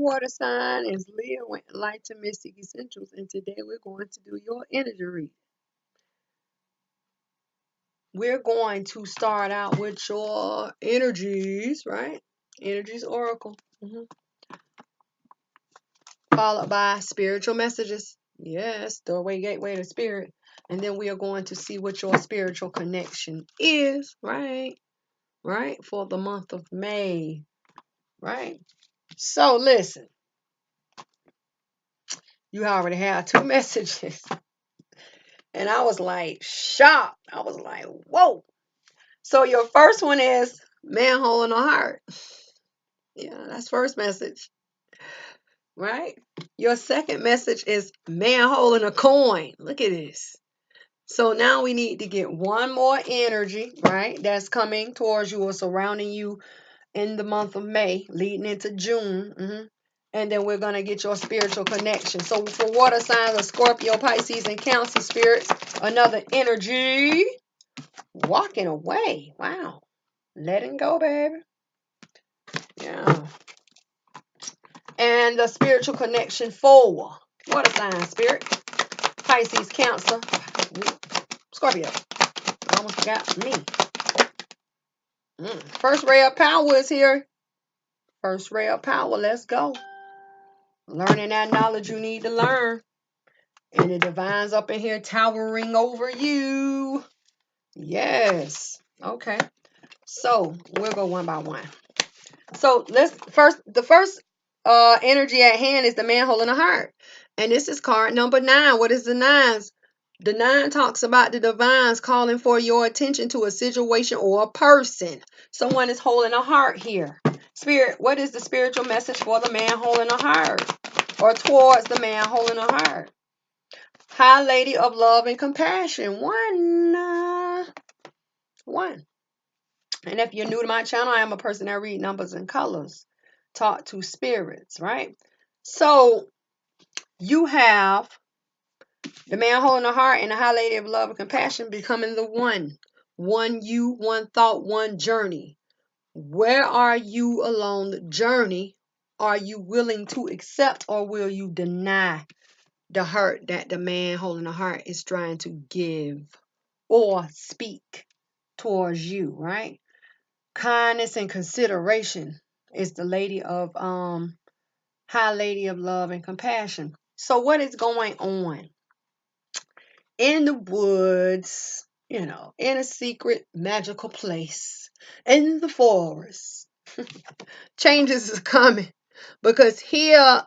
water sign is Leo with Enlightened Mystic Essentials, and today we're going to do your energy read. We're going to start out with your energies, right? Energies Oracle. Followed by spiritual messages. Yes, doorway, gateway to spirit. And then we are going to see what your spiritual connection is, right? Right? For the month of May, right? So listen, you already have 2 messages. And I was like shocked. I was like, whoa. So your first one is manhole in the heart. Yeah, that's first message. Right? Your second message is manhole in a coin. Look at this. So now we need to get one more energy, right? That's coming towards you or surrounding you in the month of May, leading into June. And then we're going to get your spiritual connection. So for water signs of Scorpio, Pisces, and Cancer spirits, another energy. Walking away. Wow. Letting go, baby. Yeah. And the spiritual connection for water sign, spirit. Pisces, Cancer, Scorpio. I almost forgot me. First ray of power is here. First ray of power. Let's go. Learning that knowledge you need to learn. And the divine's up in here towering over you. Yes. Okay. So we'll go one by one. So the first energy at hand is the manhole in the heart. And this is card number 9. What is the 9s? The 9 talks about the divines calling for your attention to a situation or a person. Someone is holding a heart here. Spirit, what is the spiritual message for the manhole in the heart? Or towards the manhole in the heart? High Lady of Love and Compassion. One. And if you're new to my channel, I am a person that reads numbers and colors. Talk to spirits, right? So you have the manhole in the heart and the High Lady of Love and Compassion becoming the one. One you, one thought, one journey. Where are you along the journey? Are you willing to accept or will you deny the hurt that the manhole in the heart is trying to give or speak towards you, right? Kindness and consideration is the lady of High Lady of Love and Compassion. So what is going on? In the woods, in a secret magical place, in the forest, changes is coming because here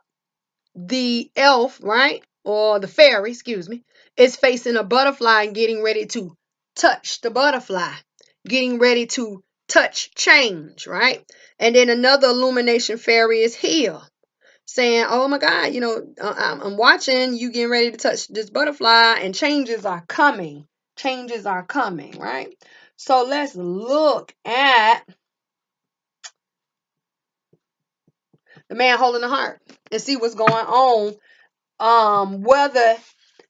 the elf, right, or the fairy, excuse me, is facing a butterfly and getting ready to touch the butterfly, getting ready to touch change, right? And then another illumination fairy is here saying, oh my God, I'm watching you getting ready to touch this butterfly and changes are coming. Changes are coming, right? So let's look at the man holding the heart and see what's going on. Whether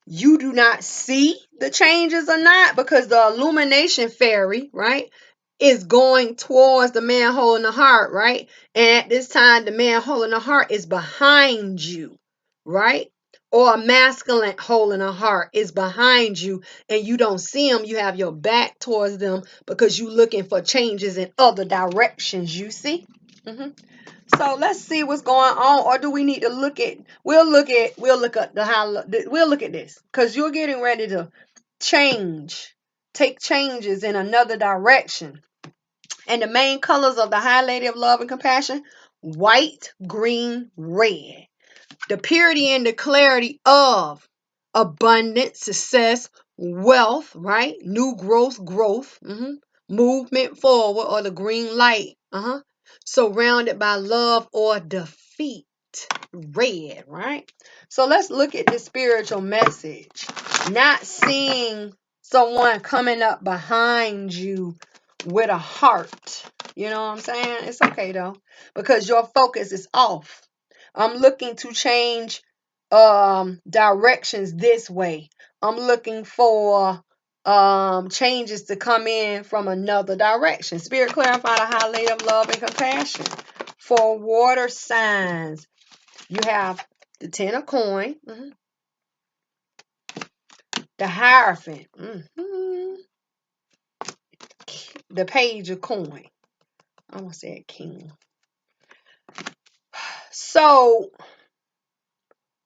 you do not see the changes or not, because the illumination fairy, right, is going towards the man holding the heart, right? And at this time, the man holding the heart is behind you, right? Or a masculine holding a heart is behind you and you don't see them. You have your back towards them because you're looking for changes in other directions, you see? So let's see what's going on, or do we need to look at? We'll look at this because you're getting ready to take changes in another direction. And the main colors of the High Lady of Love and Compassion: white, green, red. The purity and the clarity of abundance, success, wealth, right? New growth, movement forward, or the green light. Surrounded by love or defeat, red, right? So let's look at the spiritual message. Not seeing someone coming up behind you with a heart. You know what I'm saying? It's okay though, because your focus is off. I'm looking to change directions this way. I'm looking for changes to come in from another direction. Spirit, clarify the High Lady of Love and Compassion for water signs. You have the 10 of coin, the Hierophant, the Page of coin. I almost said king. So,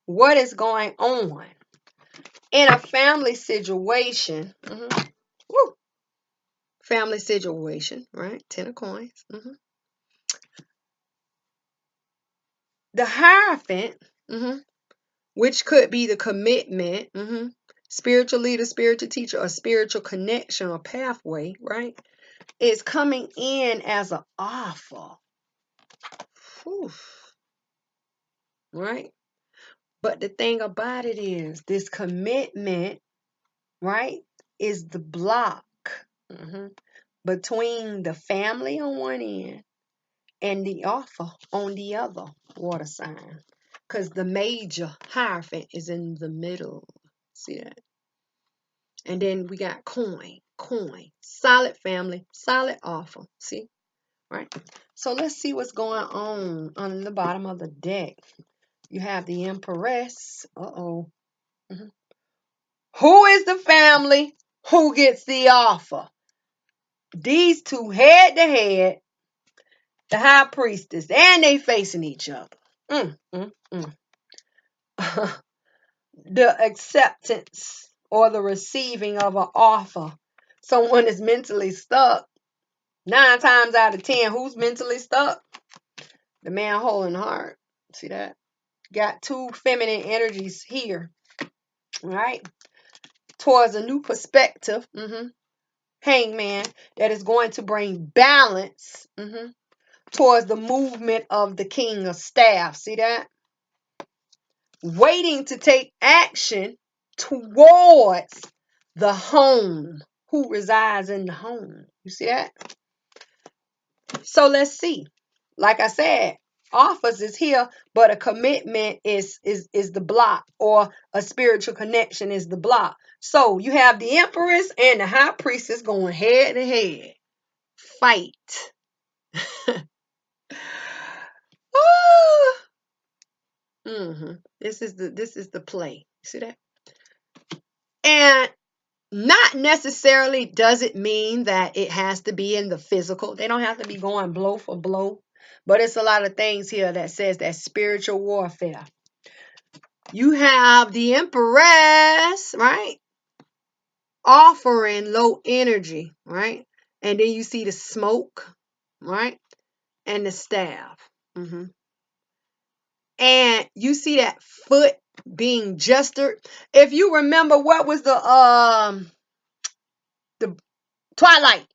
what is going on in a family situation? Family situation, right? 10 of coins. The Hierophant, which could be the commitment, spiritual leader, spiritual teacher, or spiritual connection or pathway, right? Is coming in as an offer. Whew. Right? But the thing about it is, this commitment, right, is the block between the family on one end and the offer on the other water sign. Because the major Hierophant is in the middle. See that? And then we got coin, solid family, solid offer. See? Right? So let's see what's going on the bottom of the deck. You have the Empress. Who is the family? Who gets the offer? These two head to head, the High Priestess, and they facing each other. The acceptance or the receiving of an offer. Someone is mentally stuck. 9 times out of 10, who's mentally stuck? The man holding the heart. See that? Got 2 feminine energies here. Right? Towards a new perspective. Hangman, that is going to bring balance towards the movement of the King of Staff. See that? Waiting to take action towards the home. Who resides in the home? You see that? So let's see. Like I said, offers is here, but a commitment is the block, or a spiritual connection is the block. So you have the Empress and the High Priestess going head to head. Fight. This is the play. See that? And not necessarily does it mean that it has to be in the physical. They don't have to be going blow for blow. But it's a lot of things here that says that spiritual warfare. You have the Empress, right? Offering low energy, right? And then you see the smoke, right? And the staff. And you see that foot being gestured. If you remember, what was the Twilight?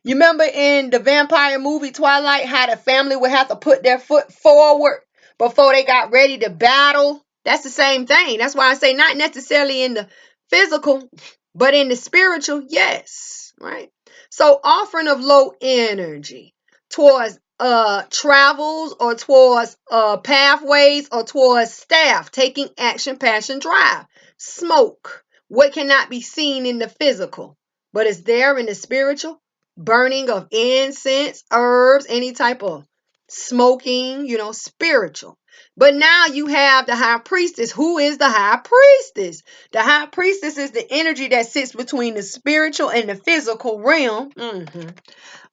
You remember in the vampire movie Twilight, how the family would have to put their foot forward before they got ready to battle? That's the same thing. That's why I say not necessarily in the physical, but in the spiritual, yes. Right? So offering of low energy towards travels, or towards pathways, or towards staff, taking action, passion, drive. Smoke, what cannot be seen in the physical, but is there in the spiritual. Burning of incense, herbs, any type of smoking, spiritual. But now you have the High Priestess. Who is the High Priestess? The High Priestess is the energy that sits between the spiritual and the physical realm.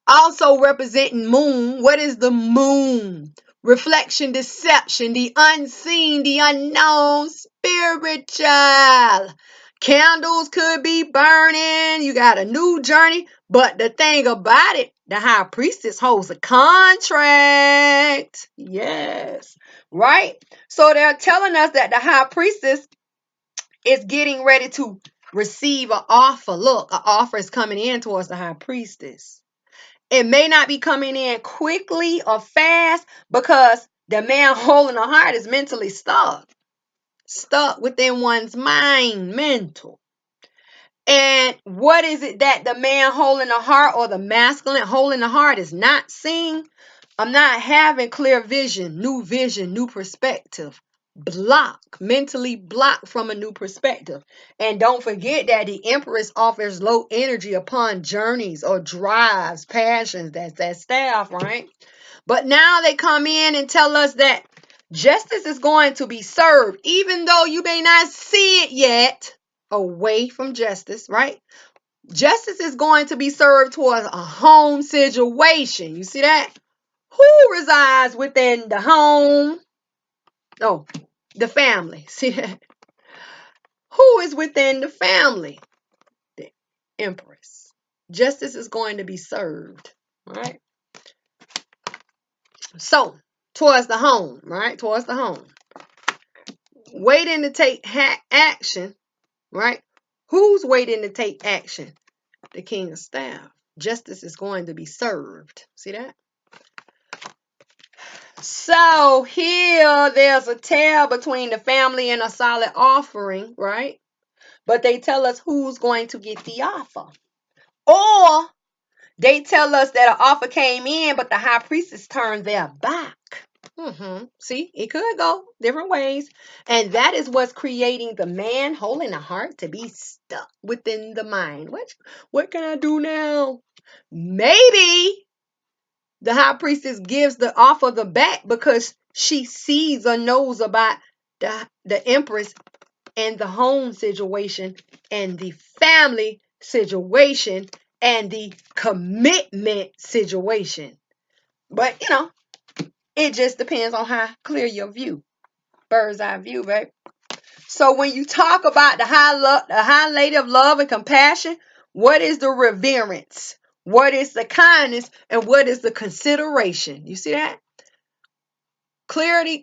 Also representing moon. What is the moon? Reflection, deception, the unseen, the unknown, spiritual. Candles could be burning. You got a new journey. But the thing about it, the High Priestess holds a contract. Yes. Right? So they're telling us that the High Priestess is getting ready to receive an offer. Look, an offer is coming in towards the High Priestess. It may not be coming in quickly or fast, because the man holding a heart is mentally stuck within one's mind, mental. And what is it that the man holding the heart, or the masculine holding the heart, is not seeing? I'm not having clear vision, new perspective. Mentally blocked from a new perspective. And don't forget that the Empress offers low energy upon journeys or drives, passions. That's that staff, right? But now they come in and tell us that Justice is going to be served, even though you may not see it yet. Away from justice, right? Justice is going to be served towards a home situation. You see that? Who resides within the home? Oh, the family. See that? Who is within the family? The Empress. Justice is going to be served, right? So, towards the home, right? Towards the home. Waiting to take action, right? Who's waiting to take action? The King of Staff. Justice is going to be served. See that? So here there's a tab between the family and a solid offering, right? But they tell us who's going to get the offer. Or they tell us that an offer came in, but the high priestess turned their back. See, it could go different ways. And that is what's creating the man holding the heart to be stuck within the mind. What can I do now? Maybe the high priestess gives the offer the back because she sees or knows about the empress and the home situation and the family situation and the commitment situation. But, it just depends on how clear your view. Bird's eye view, babe. So when you talk about the high lady of love and compassion, what is the reverence? What is the kindness? And what is the consideration? You see that? Clarity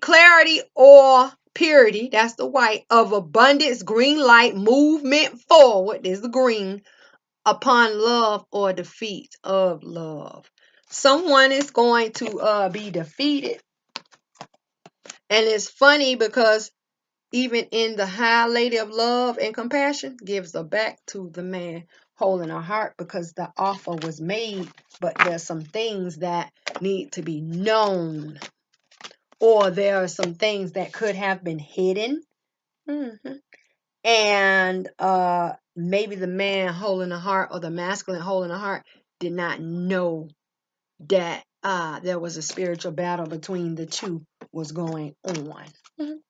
or purity, that's the white, of abundance, green light, movement forward, is the green, upon love or defeat of love. Someone is going to be defeated. And it's funny because even in the high lady of love and compassion gives a back to the man holding a heart because the offer was made, but there's some things that need to be known, or there are some things that could have been hidden. And maybe the man holding a heart or the masculine holding a heart did not know that there was a spiritual battle between the two was going on.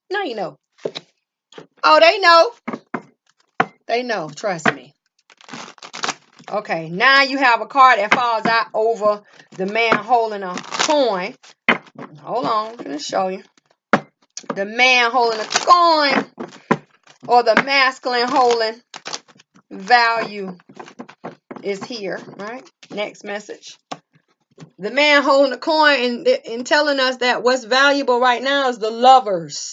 Now you know. Oh, they know. They know. Trust me. Okay, now you have a card that falls out over the man holding a coin. Hold on, I'm going to show you. The man holding a coin, or the masculine holding value, is here, right? Next message. The man holding a coin and telling us that what's valuable right now is the lovers,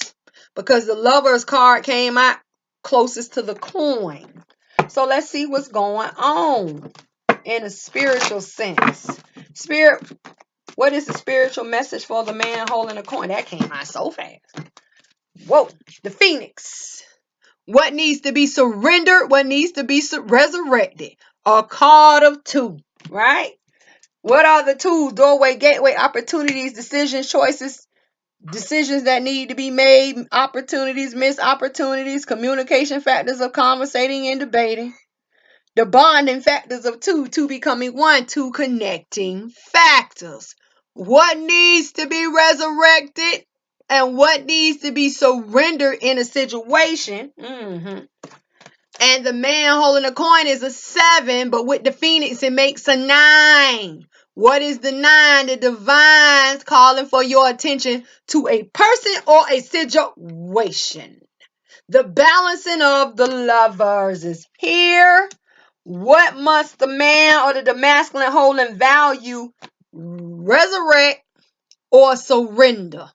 because the lovers card came out closest to the coin. So let's see what's going on in a spiritual sense. Spirit, what is the spiritual message for the man holding a coin? That came out so fast. Whoa, the Phoenix. What needs to be surrendered? What needs to be resurrected? A card of two, right? What are the two? Doorway, gateway, opportunities, decisions, choices, decisions that need to be made, opportunities, missed opportunities, communication factors of conversating and debating. The bonding factors of two becoming one, two connecting factors. What needs to be resurrected and what needs to be surrendered in a situation. And the man holding a coin is a 7, but with the Phoenix, it makes a 9. What is the 9? The divine's calling for your attention to a person or a situation. The balancing of the lovers is here. What must the man or the masculine holding value resurrect or surrender?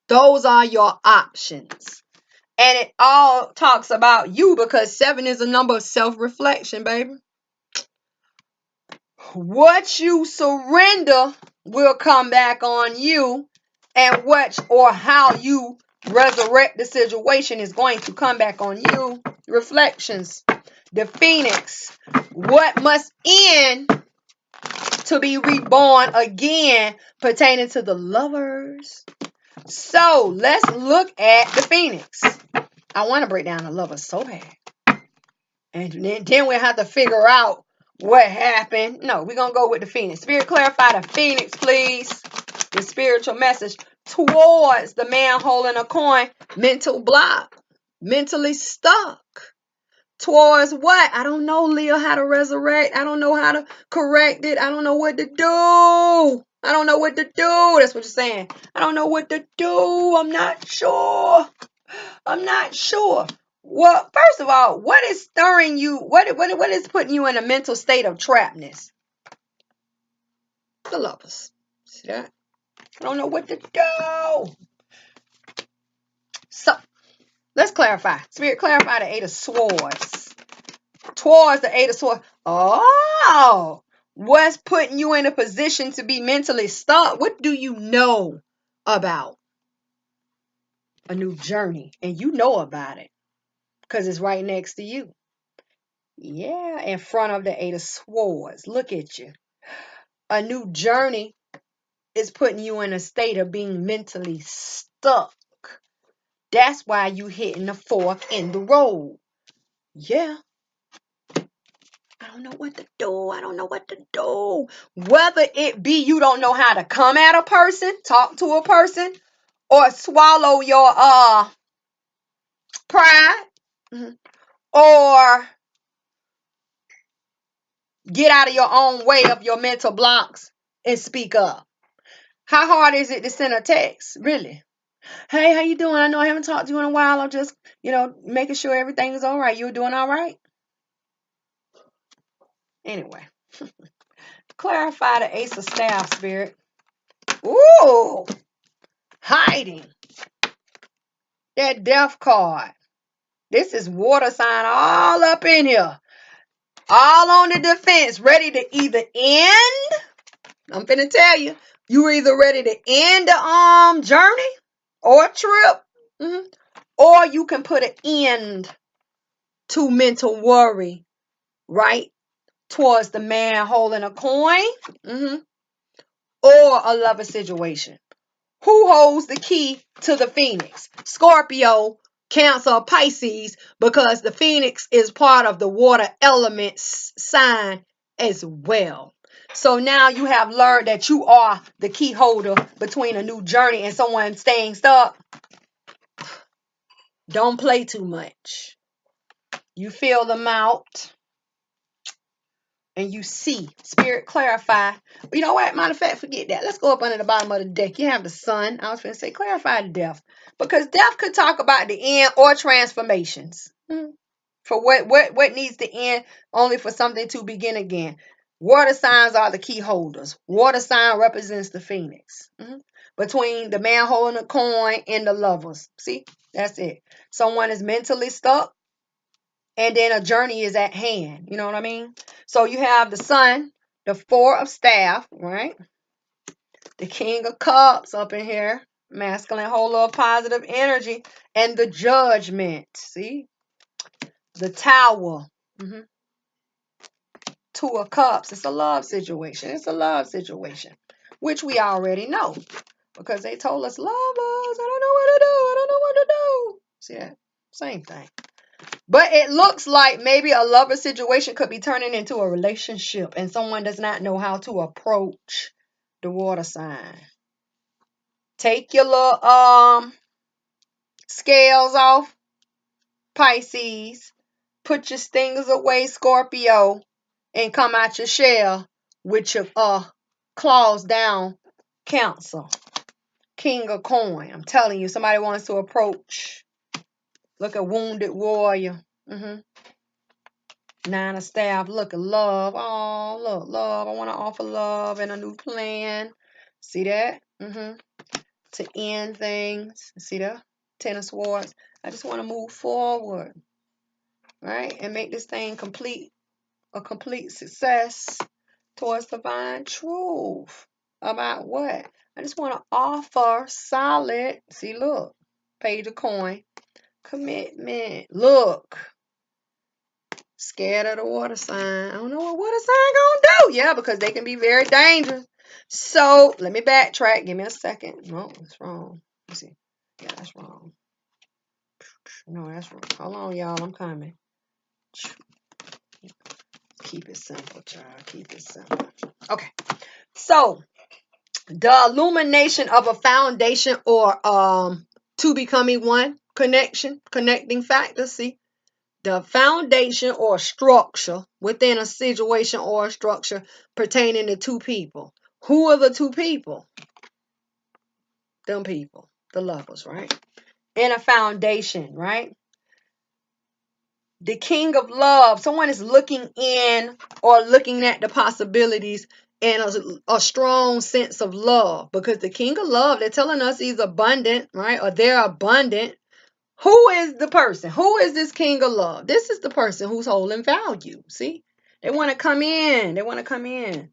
Those are your options. And it all talks about you because 7 is a number of self-reflection, baby. What you surrender will come back on you, and what or how you resurrect the situation is going to come back on you. Reflections. The Phoenix. What must end to be reborn again pertaining to the lovers? So let's look at the Phoenix. I want to break down the lovers so bad. And then we'll have to figure out what happened. No, we're going to go with the Phoenix. Spirit, clarify the Phoenix, please. The spiritual message towards the man holding a coin, mental block, mentally stuck. Towards what? I don't know, Leah, how to resurrect. I don't know how to correct it. I don't know what to do. I don't know what to do. That's what you're saying. I don't know what to do. I'm not sure. I'm not sure. Well, first of all, what is stirring you? What is putting you in a mental state of trapness? The Lovers. See that? I don't know what to do. So, let's clarify. Spirit, clarify the Eight of Swords. Towards the Eight of Swords. Oh, what's putting you in a position to be mentally stuck? What do you know about a new journey? And you know about it because it's right next to you. Yeah, in front of the Eight of Swords. Look at you. A new journey is putting you in a state of being mentally stuck. That's why you hitting the fork in the road. Yeah. I don't know what to do. I don't know what to do. Whether it be you don't know how to come at a person, talk to a person, or swallow your pride, or get out of your own way of your mental blocks and speak up. How hard is it to send a text? Really? Hey, how you doing? I know I haven't talked to you in a while. I'm just, making sure everything is all right. You doing all right? Anyway, clarify the Ace of Staff, Spirit. Ooh, hiding. That Death card. This is water sign all up in here. All on the defense, ready to either end. I'm finna tell you, you're either ready to end the journey or trip, or you can put an end to mental worry, right? Towards the man holding a coin, or a lover situation. Who holds the key to the Phoenix? Scorpio, Cancer, Pisces, because the Phoenix is part of the water element sign as well. So now you have learned that you are the key holder between a new journey and someone staying stuck. Don't play too much. You feel them out. And you see, Spirit, clarify. You know what? Matter of fact, forget that. Let's go up under the bottom of the deck. You have the Sun. I was going to say, clarify the death. Because death could talk about the end or transformations. For what needs to end, only for something to begin again. Water signs are the key holders. Water sign represents the Phoenix. Between the man holding a coin and the Lovers. See, that's it. Someone is mentally stuck. And then a journey is at hand. You know what I mean? So you have the Sun, the Four of Staff, right? The King of Cups up in here. Masculine, holder of positive energy. And the Judgment. See? The Tower. Two of Cups. It's a love situation. It's a love situation. Which we already know. Because they told us, love us. I don't know what to do. I don't know what to do. See that? Same thing. But it looks like maybe a lover situation could be turning into a relationship and someone does not know how to approach the water sign. Take your little scales off, Pisces. Put your stingers away, Scorpio, and come out your shell with your claws down, Cancer. King of Coin. I'm telling you, somebody wants to approach. Look at Wounded Warrior. Nine of Staff. Look at love. Oh, look, love. I want to offer love and a new plan. See that? To end things. See that? Ten of Swords. I just want to move forward. Right? And make this thing a complete success towards divine truth. About what? I just want to offer solid. See, look. Page of coin. Commitment. Look. Scared of the water sign. I don't know what water sign gonna do. Yeah, because they can be very dangerous. So let me backtrack. Give me a second. No, that's wrong. Let's see. Yeah, that's wrong. No, that's wrong. Hold on, y'all. I'm coming. Keep it simple, child. Keep it simple. Okay. So The illumination of a foundation or two becoming one connecting factor. See, the foundation or structure within a situation or a structure pertaining to two people. Who are the two people? Them people, the lovers, right? In a foundation, right? The king of love, someone is looking in or looking at the possibilities and a strong sense of love, because the king of love, they're telling us he's abundant, right? Or they're abundant. Who is the person? Who is this king of love? This is the person who's holding value. See, they want to come in. They want to come in,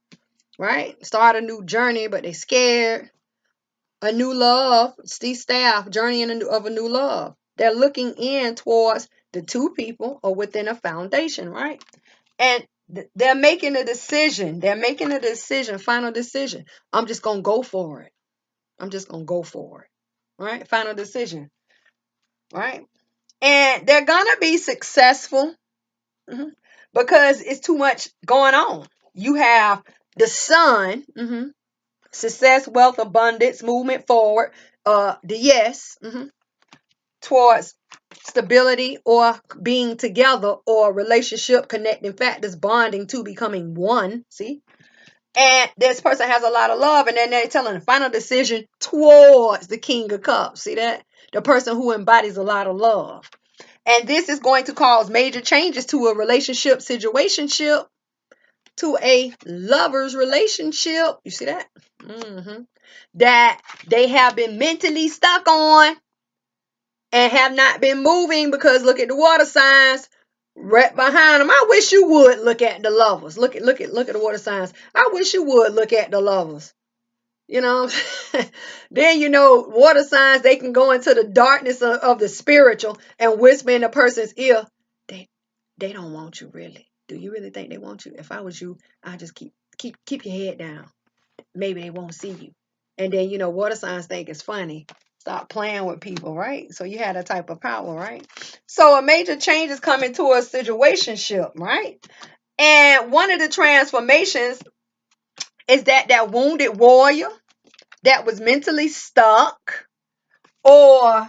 right? Start a new journey, but they scared. A new love, Steve Staff, journey of a new love. They're looking in towards the two people or within a foundation, right? And they're making a decision. They're making a decision, final decision. I'm just going to go for it. I'm just going to go for it, right? Final decision, right? And they're going to be successful because it's too much going on. You have the sun, success, wealth, abundance, movement forward, the yes, towards stability or being together or relationship connecting factors, bonding to becoming one. See, and this person has a lot of love, and then they're telling the final decision towards the king of cups. See that? The person who embodies a lot of love. And this is going to cause major changes to a relationship, situationship, to a lover's relationship. You see that? That they have been mentally stuck on and have not been moving, because look at the water signs right behind them. I wish you would look at the lovers. Look at the water signs. I wish you would look at the lovers. You know, then water signs, they can go into the darkness of the spiritual and whisper in a person's ear. They don't want you, really. Do you really think they want you? If I was you, I'd just keep your head down. Maybe they won't see you. And then water signs think it's funny. Stop playing with people, right? So you had a type of power, right? So a major change is coming to a situationship, right? And one of the transformations is that wounded warrior that was mentally stuck, or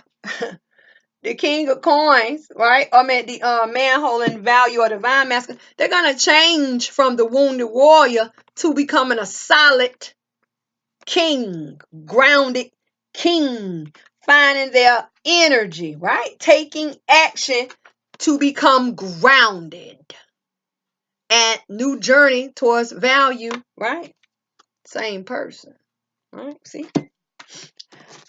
the king of coins, right? I mean, the man holding value or divine masculine, they're going to change from the wounded warrior to becoming a solid king, grounded king, finding their energy, right? Taking action to become grounded. And new journey towards value, right? Same person, right? See?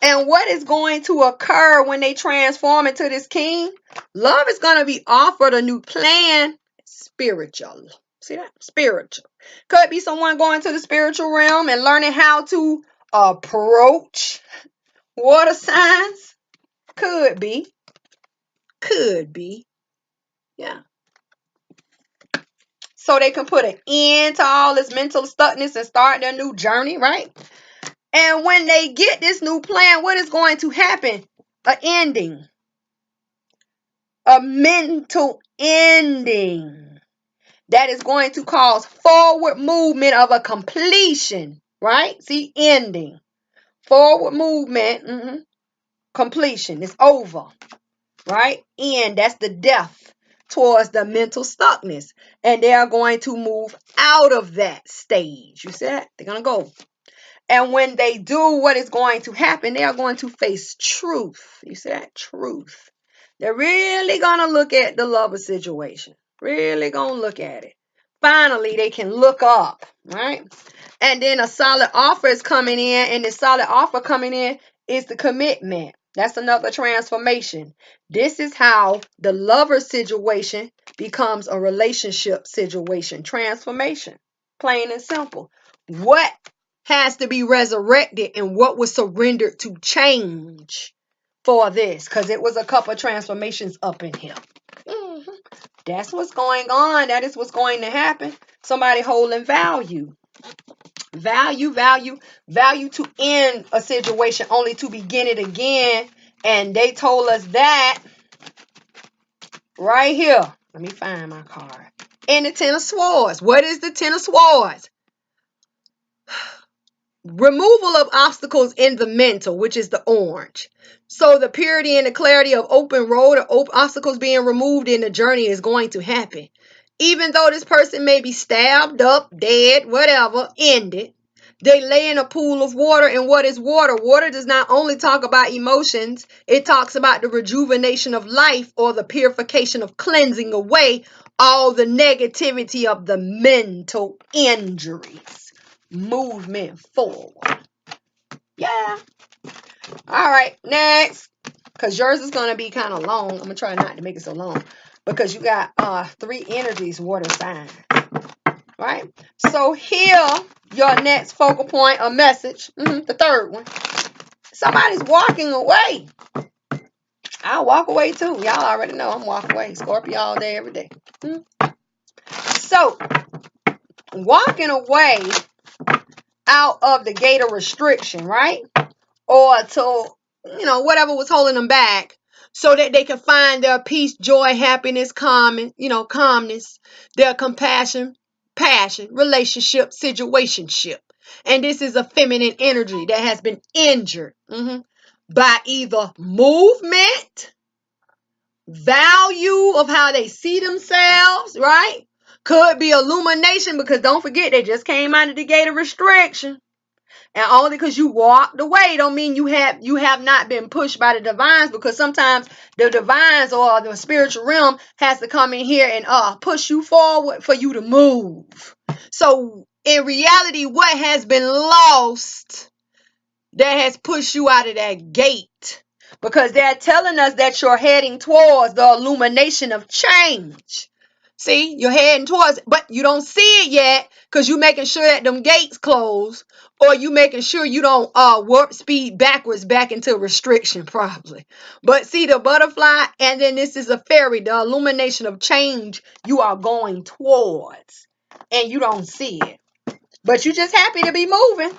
And what is going to occur when they transform into this king? Love is going to be offered a new plan, spiritual. See that? Spiritual. Could be someone going to the spiritual realm and learning how to approach water signs. Could be. Could be. Yeah. So they can put an end to all this mental stuckness and start their new journey, right? And when they get this new plan, what is going to happen? An ending. A mental ending that is going to cause forward movement of a completion, right? See, ending. Forward movement, completion. It's over, right? End, that's the death towards the mental stuckness. And they are going to move out of that stage. You see that? They're going to go. And when they do, what is going to happen? They are going to face truth. You see that? Truth. They're really going to look at the lover situation. Really going to look at it. Finally, they can look up, right? And then a solid offer is coming in. And the solid offer coming in is the commitment. That's another transformation. This is how the lover situation becomes a relationship situation. Transformation. Plain and simple. What has to be resurrected and what was surrendered to change for this? Because it was a couple of transformations up in here. That's what's going on. That is what's going to happen. Somebody holding value. Value to end a situation only to begin it again. And they told us that right here. Let me find my card. In the Ten of Swords. What is the Ten of Swords? removal of obstacles in the mental, which is the orange. So the purity and the clarity of open road or obstacles being removed in the journey is going to happen. Even though this person may be stabbed up, dead, whatever, ended, they lay in a pool of water. And what is water? Water does not only talk about emotions, it talks about the rejuvenation of life or the purification of cleansing away all the negativity of the mental injuries. Movement forward. Yeah. All right, next. Because yours is going to be kind of long. I'm going to try not to make it so long. Because you got 3 energies, water sign. Right? So here, your next focal point or message, the third one. Somebody's walking away. I'll walk away too. Y'all already know I'm walking away. Scorpio all day, every day. So, walking away out of the gate of restriction, right? Or to, whatever was holding them back so that they can find their peace, joy, happiness, calmness, their compassion, passion, relationship, situationship. And this is a feminine energy that has been injured by either movement, value of how they see themselves, right? Could be illumination, because don't forget, they just came out of the gate of restriction. And only because you walked away don't mean you have not been pushed by the divines, because sometimes the divines or the spiritual realm has to come in here and push you forward for you to move. So in reality, what has been lost that has pushed you out of that gate? Because they're telling us that you're heading towards the illumination of change. See, you're heading towards it, but you don't see it yet because you're making sure that them gates close, or you making sure you don't warp speed backwards back into restriction probably. But see, the butterfly, and then this is a fairy, the illumination of change you are going towards, and you don't see it. But you just happy to be moving.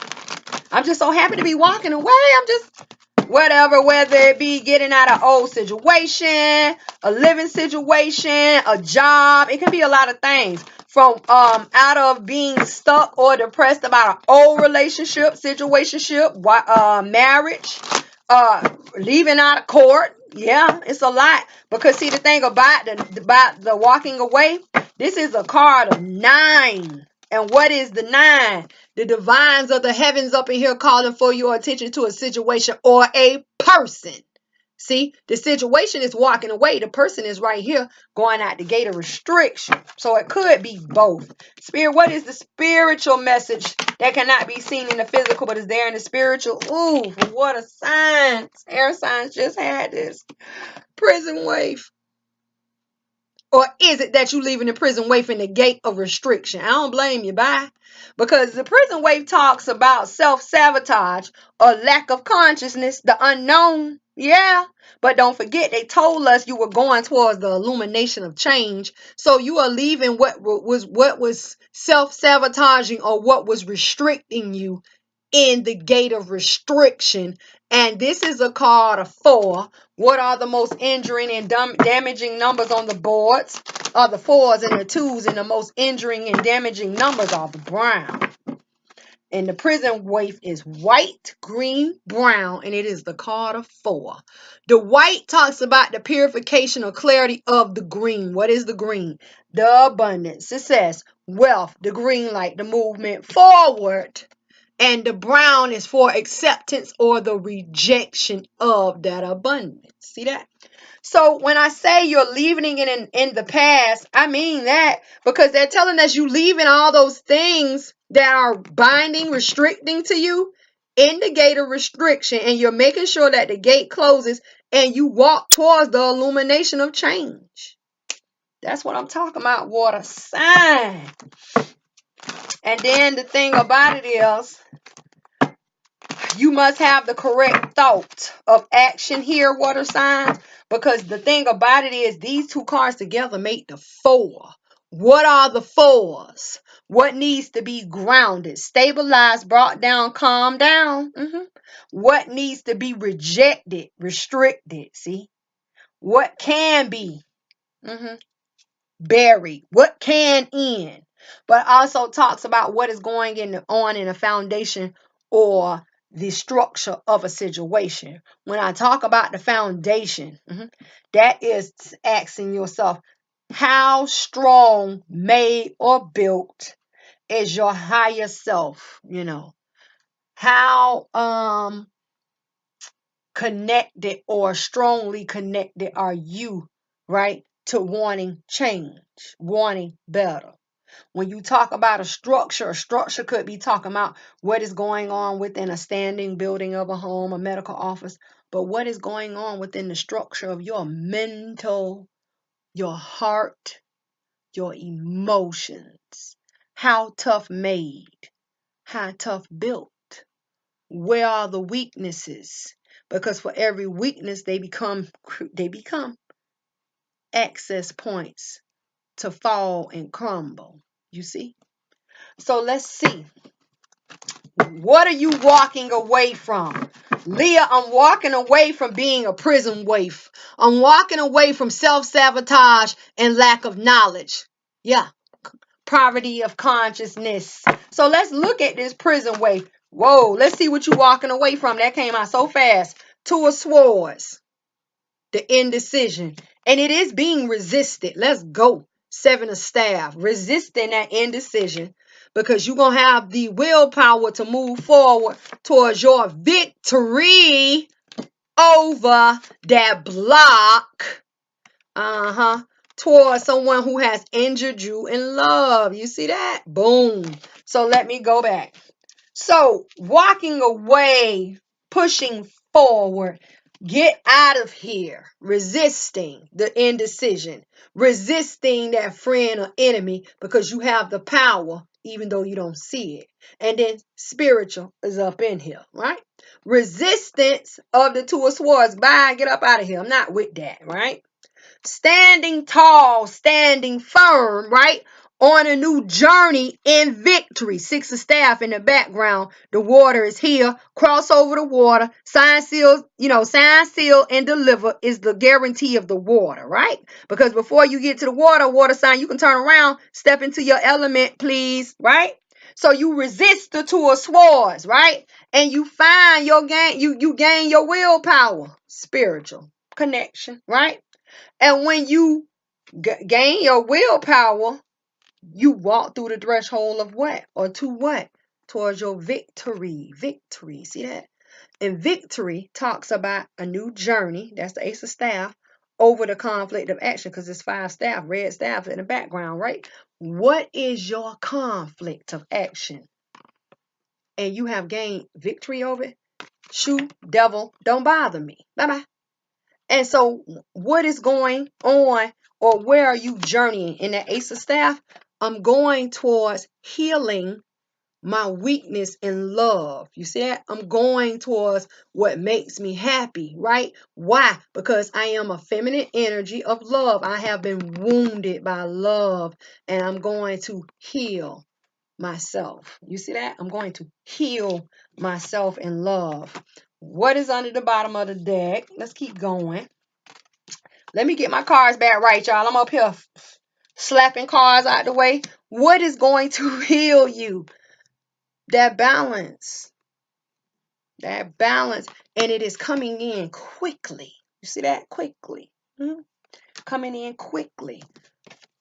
I'm just so happy to be walking away. I'm just whatever, whether it be getting out of old situation, a living situation, a job. It can be a lot of things, from out of being stuck or depressed about an old relationship, situationship, marriage, leaving out of court. Yeah, it's a lot. Because see, the thing about the walking away, this is a card of 9. And what is the 9? The divines of the heavens up in here calling for your attention to a situation or a person. See, the situation is walking away. The person is right here going out the gate of restriction. So it could be both. Spirit, what is the spiritual message that cannot be seen in the physical but is there in the spiritual? Ooh, what a sign. Air signs just had this. Prison wave. Or is it that you leaving the prison wave in the gate of restriction? I don't blame you, bye. Because the prison wave talks about self-sabotage or lack of consciousness, the unknown. Yeah. But don't forget, they told us you were going towards the illumination of change. So you are leaving what was self-sabotaging or what was restricting you in the gate of restriction. And this is a card of 4. What are the most injuring and damaging numbers on the boards? Are the 4s and the 2s, and the most injuring and damaging numbers are the brown. And the prison wave is white, green, brown, and it is the card of 4. The white talks about the purification or clarity of the green. What is the green? The abundance, success, wealth, the green light, the movement forward. And the brown is for acceptance or the rejection of that abundance. See that? So when I say you're leaving it in the past, I mean that, because they're telling us you leaving all those things that are binding, restricting to you in the gate of restriction, and you're making sure that the gate closes and you walk towards the illumination of change. That's what I'm talking about, water sign. And then the thing about it is, you must have the correct thought of action here, water signs, because the thing about it is these 2 cards together make the 4. What are the 4s? What needs to be grounded, stabilized, brought down, calmed down? What needs to be rejected, restricted? See? What can be buried? What can end? But also talks about what is going on in the foundation or the structure of a situation. When I talk about the foundation, that is asking yourself, how strong, made, or built is your higher self? How connected or strongly connected are you, right, to wanting change, wanting better? When you talk about a structure could be talking about what is going on within a standing building of a home, a medical office, but what is going on within the structure of your mental, your heart, your emotions. How tough made, how tough built. Where are the weaknesses? Because for every weakness, they become access points to fall and crumble. You see? So let's see. What are you walking away from? Leah, I'm walking away from being a prison waif. I'm walking away from self-sabotage and lack of knowledge. Yeah, poverty of consciousness. So let's look at this prison waif. Whoa, let's see what you're walking away from. That came out so fast. Two of Swords, the indecision. And it is being resisted. Let's go. Seven of Staff, resisting that indecision, because you're going to have the willpower to move forward towards your victory over that block. Towards someone who has injured you in love. You see that? Boom. So let me go back. So walking away, pushing forward, get out of here, resisting the indecision, resisting that friend or enemy, because you have the power even though you don't see it. And then spiritual is up in here, right? Resistance of the Two of Swords. Bye, get up out of here. I'm not with that, right? Standing tall, standing firm, right? On a new journey in victory. Six of Staff in the background. The water is here. Cross over the water. Sign, seal, sign, seal, and deliver is the guarantee of the water, right? Because before you get to the water sign, you can turn around, step into your element, please, right? So you resist the Two of Swords, right? And you find your gain, you gain your willpower, spiritual connection, right? And when you gain your willpower, you walk through the threshold of what? Or to what? Towards your victory. Victory. See that? And victory talks about a new journey. That's the Ace of Staff. Over the conflict of action, because it's 5 staff, red staff in the background, right? What is your conflict of action? And you have gained victory over it? Shoo, devil, don't bother me. Bye-bye. And so what is going on, or where are you journeying in that Ace of Staff? I'm going towards healing my weakness in love. You see that? I'm going towards what makes me happy, right? Why? Because I am a feminine energy of love. I have been wounded by love, and I'm going to heal myself. You see that? I'm going to heal myself in love. What is under the bottom of the deck? Let's keep going. Let me get my cards back right, y'all. I'm up here slapping cards out the way. What is going to heal you? That balance. That balance. And it is coming in quickly. You see that? Quickly. Coming in quickly.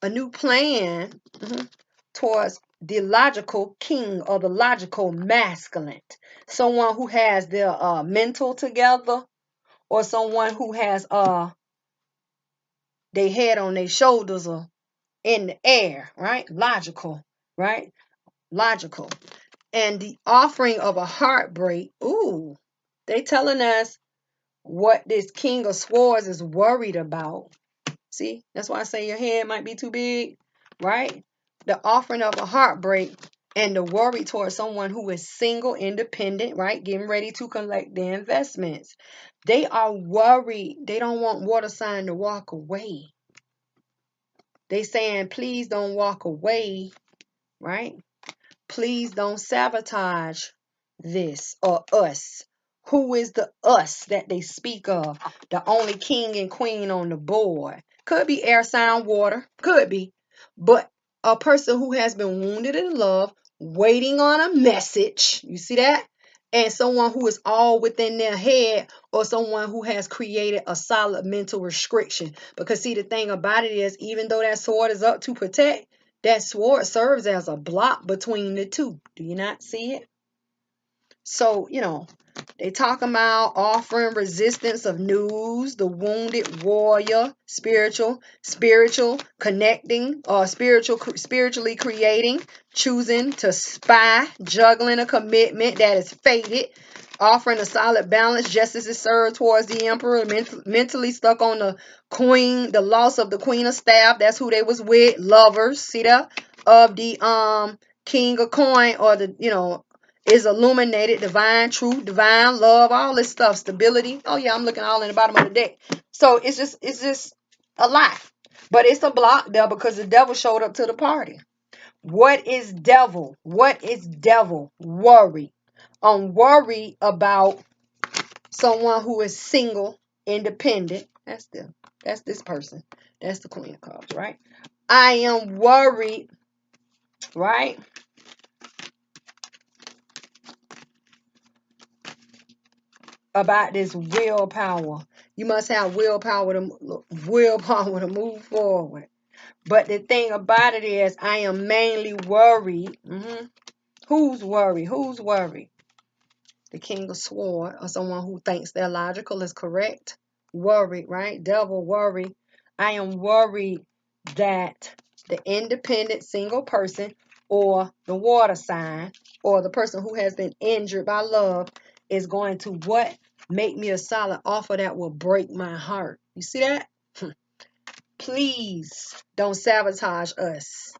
A new plan towards the logical king, or the logical masculine. Someone who has their mental together, or someone who has their head on their shoulders, or in the air, right? Logical, right? Logical. And the offering of a heartbreak. Ooh, they telling us what this King of Swords is worried about. See, that's why I say your head might be too big, right? The offering of a heartbreak and the worry towards someone who is single, independent, right? Getting ready to collect their investments. They are worried. They don't want water sign to walk away. They saying, please don't walk away, right? Please don't sabotage this or us. Who is the us that they speak of? The only king and queen on the board. Could be air, sign, water. Could be. But a person who has been wounded in love, waiting on a message. You see that? and someone who is all within their head, or someone who has created a solid mental restriction. Because see, the thing about it is, even though that sword is up to protect, that sword serves as a block between the two. Do you not see it? So, they talk about offering resistance of news, the wounded warrior, spiritual, connecting, or spiritually creating, choosing to spy, juggling a commitment that is fated, offering a solid balance just as it served towards the emperor, mentally stuck on the queen, the loss of the queen of staff. That's who they was with. Lovers, see that? Of the king of coin, or the is illuminated, divine truth, divine love, all this stuff, stability. Oh yeah, I'm looking all in the bottom of the deck. So it's just a lot. But it's a block there because the devil showed up to the party. What is devil? What is devil? Worry. I'm worried about someone who is single, independent. That's this person. That's the Queen of Cups, right? I am worried, right? About this willpower. You must have willpower to move forward. But the thing about it is, I am mainly worried. Who's worried? Who's worried? The King of Sword, or someone who thinks their logical is correct. Worried, right? Devil, worry. I am worried that the independent single person, or the water sign, or the person who has been injured by love, is going to what? Make me a solid offer that will break my heart. You see that? Please don't sabotage us.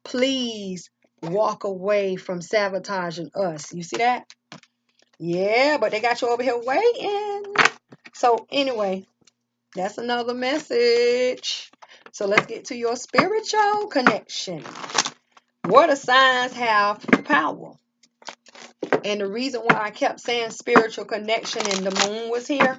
Please walk away from sabotaging us. You see that? Yeah, but they got you over here waiting. So anyway, that's another message. So let's get to your spiritual connection. Water signs have power. And the reason why I kept saying spiritual connection and the moon was here,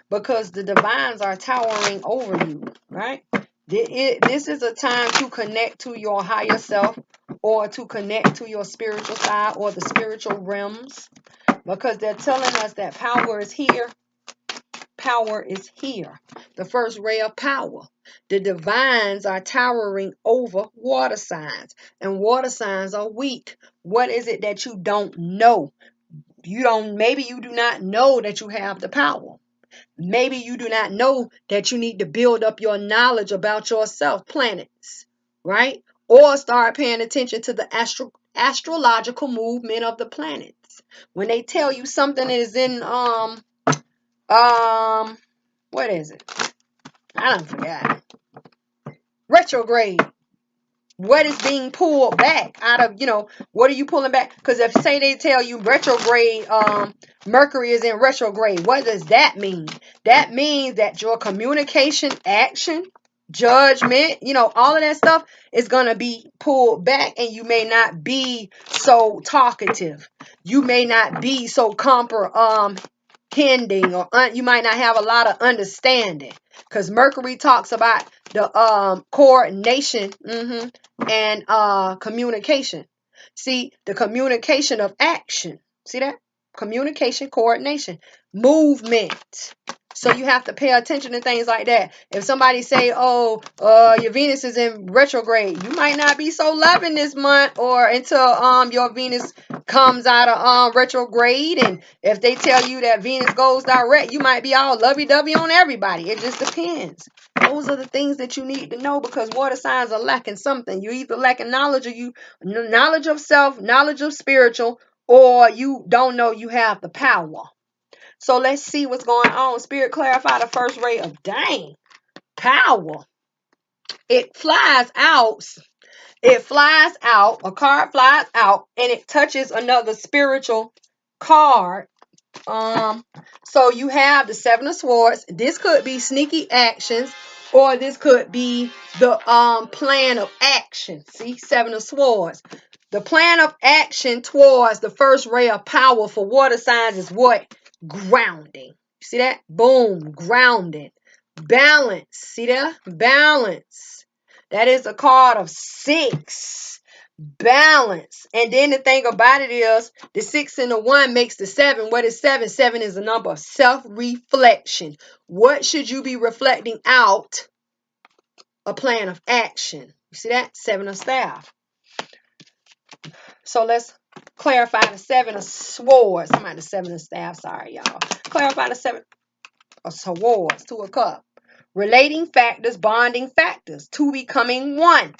because the divines are towering over you, right? This is a time to connect to your higher self, or to connect to your spiritual side, or the spiritual realms, because they're telling us that power is here. Power is here. The first ray of power. The divines are towering over water signs, and water signs are weak. What is it that you don't know? Maybe you do not know that you have the power. Maybe you do not know that you need to build up your knowledge about yourself, planets, right? Or start paying attention to the astrological movement of the planets. When they tell you something is in what is it? I don't forget. Retrograde. What is being pulled back out of, what are you pulling back? Because if say they tell you retrograde, Mercury is in retrograde, what does that mean? That means that your communication, action, judgment, all of that stuff is going to be pulled back, and you may not be so talkative. You may not be so comprehending, or you might not have a lot of understanding, because Mercury talks about the coordination and communication. See, the communication of action. See that? Communication, coordination, movement. So you have to pay attention to things like that. If somebody say, "Oh, your Venus is in retrograde," you might not be so loving this month, or until your Venus comes out of retrograde. And if they tell you that Venus goes direct, you might be all lovey-dovey on everybody. It just depends. Those are the things that you need to know, because water signs are lacking something. You either lacking knowledge, or knowledge of self, knowledge of spiritual, or you don't know you have the power. So let's see what's going on. Spirit, clarify the first ray of power. It flies out. It flies out. A card flies out, and it touches another spiritual card. So you have the Seven of Swords. This could be sneaky actions, or this could be the plan of action. See, Seven of Swords. The plan of action towards the first ray of power for water signs is what? Grounding. See that? Boom, grounding. Balance. See that? Balance. That is a card of 6. balance. And then the thing about it is the 6 and the 1 makes the 7. What is 7? 7 is a number of self-reflection. What should you be reflecting out? A plan of action. You see that? 7 of staff. So let's clarify the 7 of swords. I'm at the 7 of staff. Sorry, y'all. Clarify the 7 of swords. 2 of cups. Relating factors, bonding factors. 2 becoming 1.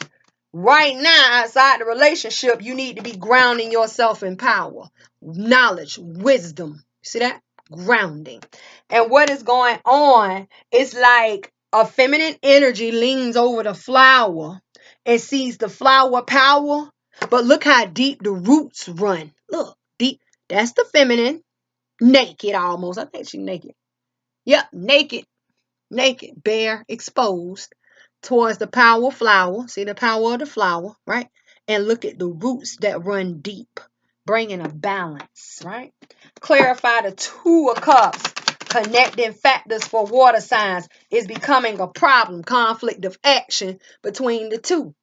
Right now, outside the relationship, you need to be grounding yourself in power, knowledge, wisdom. See that? Grounding. And what is going on is like a feminine energy leans over the flower and sees the flower power. But look how deep the roots run. Look, deep. That's the feminine. Naked almost. I think she's naked. Yep, naked. Naked, bare, exposed towards the power flower. See the power of the flower, right? And look at the roots that run deep, bringing a balance, right? Clarify the 2 of cups. Connecting factors for water signs is becoming a problem. Conflict of action between the 2.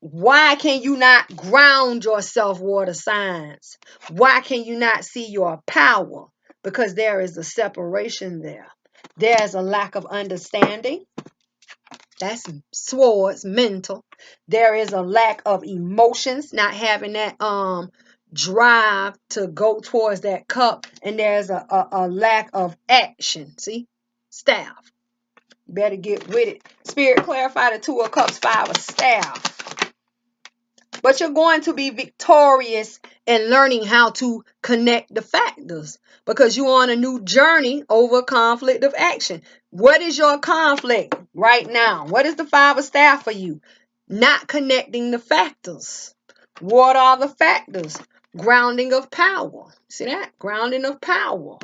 Why can you not ground yourself, water signs? Why can you not see your power? Because there is a separation there. There's a lack of understanding. That's swords, mental. There is a lack of emotions, not having that drive to go towards that cup. And there's a lack of action. See? Staff. You better get with it. Spirit, clarify the 2 of cups, 5 of staff. But you're going to be victorious in learning how to connect the factors because you're on a new journey over conflict of action. What is your conflict right now? What is the 5 of staff for you? Not connecting the factors. What are the factors? Grounding of power. See that? Grounding of power.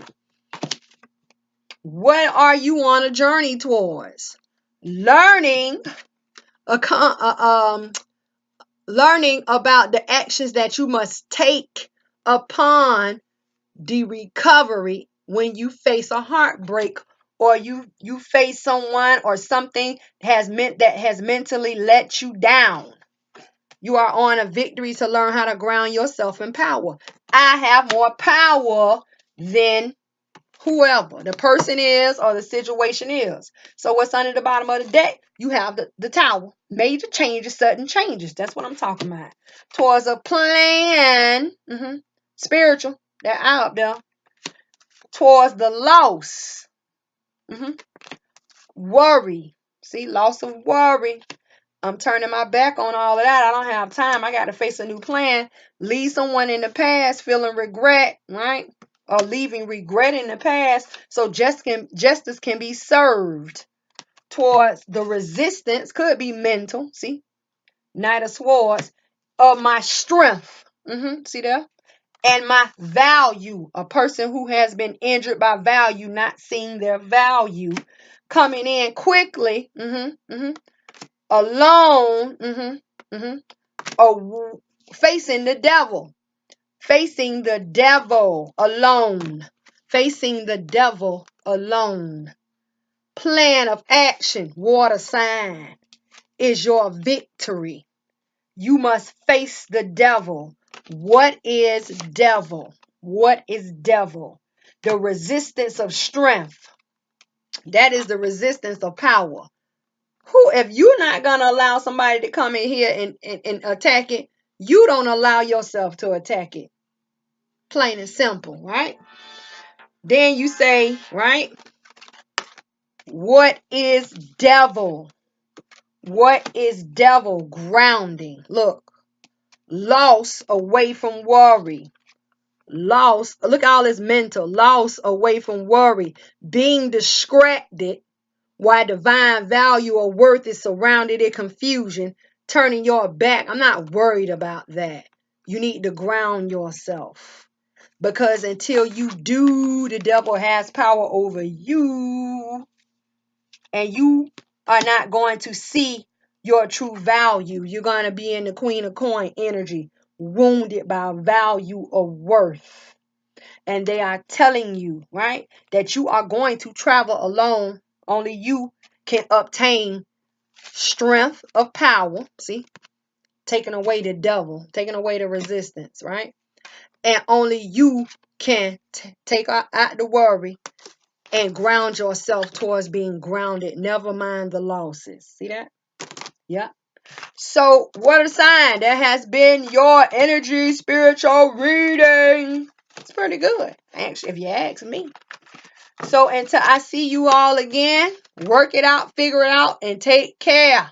What are you on a journey towards? Learning learning about the actions that you must take upon the recovery when you face a heartbreak or you face someone or something that has mentally let you down. You are on a victory to learn how to ground yourself in power. I have more power than whoever the person is or the situation is. So what's under the bottom of the deck? You have the tower. Major changes, sudden changes. That's what I'm talking about. Towards a plan. Spiritual. That eye up there. Towards the loss. Worry. See, loss of worry. I'm turning my back on all of that. I don't have time. I got to face a new plan. Leave someone in the past feeling regret, right? Or leaving regret in the past so justice can be served. Towards the resistance, could be mental, see? Knight of Swords, of my strength. See there? And my value. A person who has been injured by value, not seeing their value. Coming in quickly. Alone. Or facing the devil. Facing the devil alone. Facing the devil alone. Plan of action, water sign, is your victory. You must face the devil. What is devil? What is devil? The resistance of strength. That is the resistance of power. If you're not going to allow somebody to come in here and attack it, you don't allow yourself to attack it. Plain and simple, right? Then you say, right? What is devil? What is devil? Grounding. Look. Loss away from worry. Loss. Look at all this mental. Loss away from worry. Being distracted while divine value or worth is surrounded in confusion. Turning your back. I'm not worried about that. You need to ground yourself. Because until you do, the devil has power over you. And you are not going to see your true value. You're going to be in the Queen of Coin energy, wounded by value or worth. And they are telling you, right, that you are going to travel alone. Only you can obtain strength of power, see, taking away the devil, taking away the resistance, right? And only you can take out the worry and ground yourself towards being grounded. Never mind the losses. See that? Yep. So, what a sign. That has been your energy spiritual reading. It's pretty good, actually, if you ask me. So, until I see you all again, work it out, figure it out, and take care.